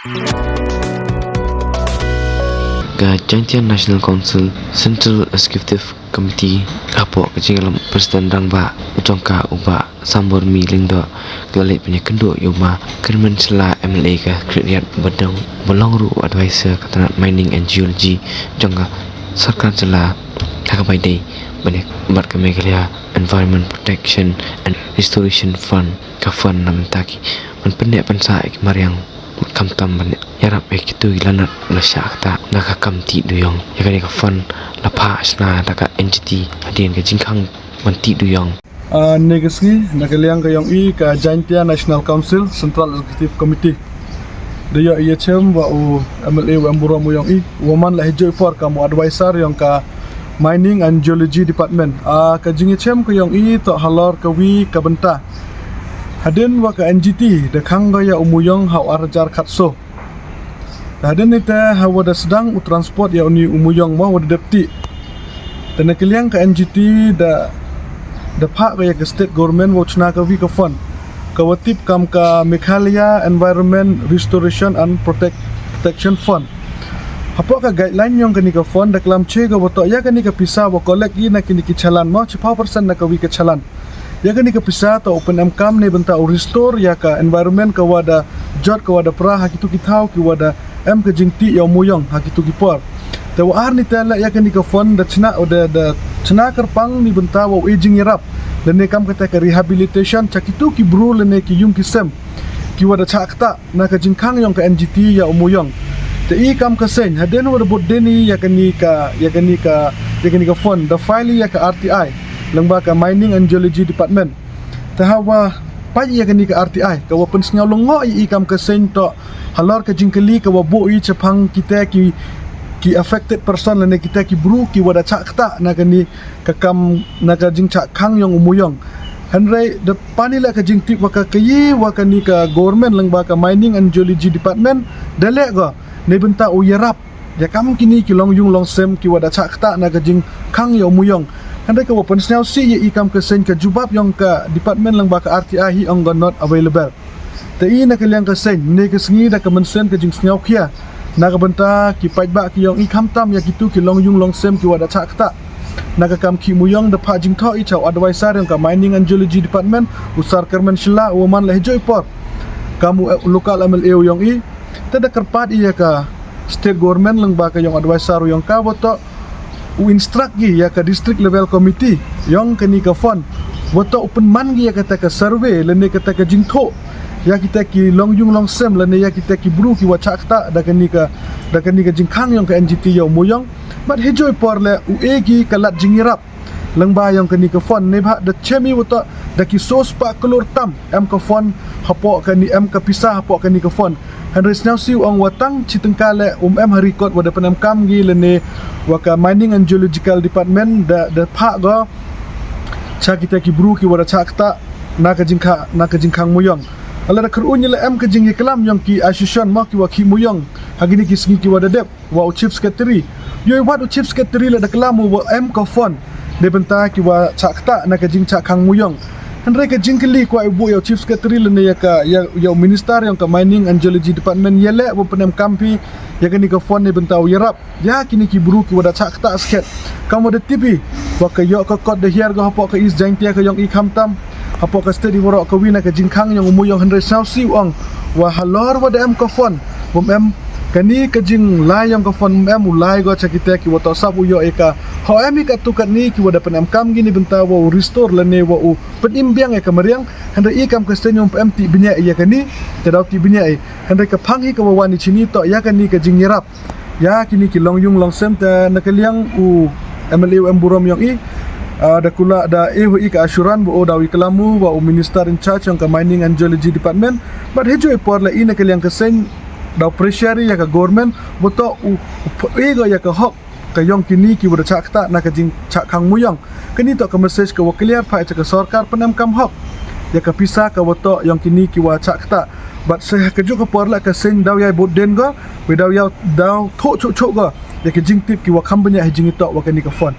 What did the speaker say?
Ga Jantian National Council Central Executive Committee apo kecing Presiden rang ba ujongka uba sambor miling do kelalik punya kenduk yuma kermen sela MLA ka kriyat badang bolongru advisor katana mining and geology jongka sarkan sela hakabai dei balik bar kami kelia Environment Protection and Restoration Fund ka fund nam taki man pendek pensaik mariang kam tam ban yarap kitu ilanat la syakta naka kam ti duyong yakani ka fund la pas na taka entity adien ka jingkhang man ti duyong negasni nakaliang kayong ka Jantia National Council Central Executive Committee dia IHM wa MLA wa Ambura mo yung woman la hijoy por kamu advisor yung ka Mining and Geology Department ka JIHM kayong to halor kawi ka benta hadin wa ka NGT dekhang gaya umuyong haw arjar khatso hadin ite hawa da sedang transport ya uni umuyong mo wada depti dan nakaliang ka NGT da pak gaya ke state government wo chna ka wi ka fund ka watip kam ka Meghalaya Environment Restoration and Protection Fund apo ka guideline yung kani ka fund da klam che ka woto ya kani ka pisa wo collect na kini ki chalan mo 5% na ka wi ka chalan ya kani ka pisa to open kam ne benta restore ya ka environment ka wada jot ka wada pra hakitu kitau ki wada ka jingti ya muyong hakitu ki por te wa ar ni tala ya kani ka fund da chna da chna karpang ni benta wo aging yarap lene kam kata ka rehabilitation chakitu ki bru lene ki yung kisem ki wada chakta na ka jingkhang yung ka NGT ya umuyong te kam ka sen haden wada bodeni ya kani ka fund da file ya ka RTI langba ka Mining and Geology Department tahawa pa ya kani ka RTI ka wapen sngaw longo kam ka sen to halor ka jingkali ka wabu chapang kita ki affected person lene kita ki bru ki wada chakta na kani ka kam na ka jing chakhang yung umuyong hanrai de panila ka jing tip wa ka kayi wa kani ka government langba ka Mining and Geology Department dale go ne benta uyarap ya kam kini ki long yung long sem ki wada chakta na ka jing khang yung umuyong handai ka wapen snyaw si ye ikam ka sen ka jubab yung ka department lang ba ka RTI hi ang not available te na kaliang ka sen ne ka sngi da ka mensen ka jing snyaw khia na ka benta ki pait ba ki yung ikam tam ya kitu ki long yung long sem ki wada chakta na ka kam ki muyong da pa jing tho i chaw advisor yung ka Mining and Geology Department usar kermen shila woman la hijoy por kamu local MLA yung tada karpat iya ka state government lang ba ka yung advisor yung ka wato instruct gi ya ka district level committee yung kani ka fund wato open man gi ya kata ka survey lene kata ka jingtho ya kita ki long yung long sem lene ya kita ki bru ki wachakta da kani ka jingkhang yung ka NGT yung muyong mat hejoy por le uegi kalat jingirap lang ba yung kani ka fund ne ba da chemi wato da ki sos pa kolor tam ka fund hapo kani ka pisah hapo kani ka fund Henry now siu ang watang chitengkale harikot wada penamkam gi lene waka Mining and Geological Department da pa go cha kita ki bru ki wada chakta na ka jingkhang muyong ala da kru nyele ka jing kelam yang ki association ma ki waki muyong hagini ki singi ki wada dep wa chief secretary yo wat chief secretary la da kelamu wa ka fund de benta ki wa chakta na ka jing chakhang muyong Henry ka jingkeli ko ibu ya chief secretary lene ya minister yang ka Mining and Geology Department yele wo penem kampi ya kani ka fund ne bentau yarap ya kini ki buru ki wada chakta sket kamu de tibi wa ka yo ka kod de hier go hapo ka is Jantia ka yang ikam tam hapo ka steady woro ka wina ka jingkhang yang umuyong Henry sausi ong wa halor wada ka fund bom kani ka jing lai yang ka fund ulai go chakite ki wato sabu yo eka ho ka tukat ni ki wada penem kam gini benta wo restore lene wo penimbiang ka mariang handa ikam ka stenyum ti binya ya kani tedau ti binya handa ka phangi ka wani chini to ya kani ka jing yarap ya kini ki long yung long sem ta nakaliang MLA Amburam yang da kula da ka asuran bo dawi kelamu wa minister in charge yang ka Mining and Geology Department but hejo por la nakaliang ka sen da pressure ya ka government boto ego ya ka hok ka yong kini ki wada chakta na ka jing chakhang muyong kini to ka message ka wakiliar pa ka sarkar penam kam hok ya ka pisa ka woto yong kini ki wa chakta but saya ka jo ka porla ka sen daw ya boden go we daw ya daw tho go ya ka jing tip ki wa khambanya jing to wa kani ka fon